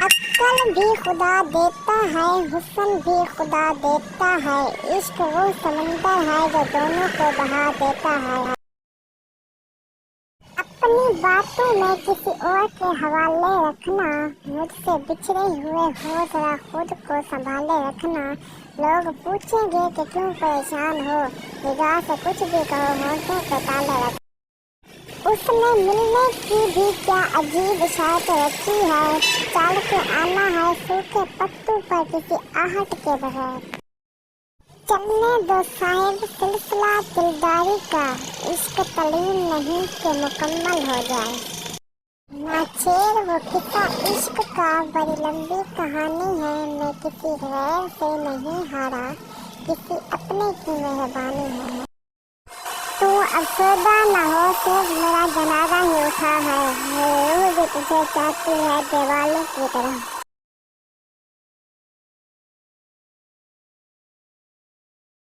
عقل بھی خدا دیتا ہے، حسن بھی خدا دیتا ہے، عشق وہ سمندر ہے جو دونوں کو بہا دیتا ہے۔ اپنی باتوں میں کسی اور کے حوالے رکھنا، مجھ سے بچھڑے ہوئے ہو ذرا خود کو سنبھالے رکھنا، لوگ پوچھیں گے کہ کیوں پریشان ہو، نگاہ سے کچھ بھی کہو، ہونٹوں پہ تالے رکھ۔ اس نے ملنے کی بھی کیا عجیب شرط رکھی ہے، چل کے آنا ہے سوکھے پتوں پر کسی آہٹ کے بغیر۔ چلنے دو صاحب سلسلہ دلداری کا، عشق تعلیم نہیں کہ مکمل ہو جائے۔ نہ چھیڑ وہ قصہ عشق کا، بڑی لمبی کہانی ہے، میں کسی غیر سے نہیں ہارا، کسی اپنے کی مہربانی ہے۔ تو افسردہ نہ ہو، صرف میرا جنازہ ہی اٹھا ہے، میری روح بھی تجھے چاہتی ہے دیوالوں کی طرح۔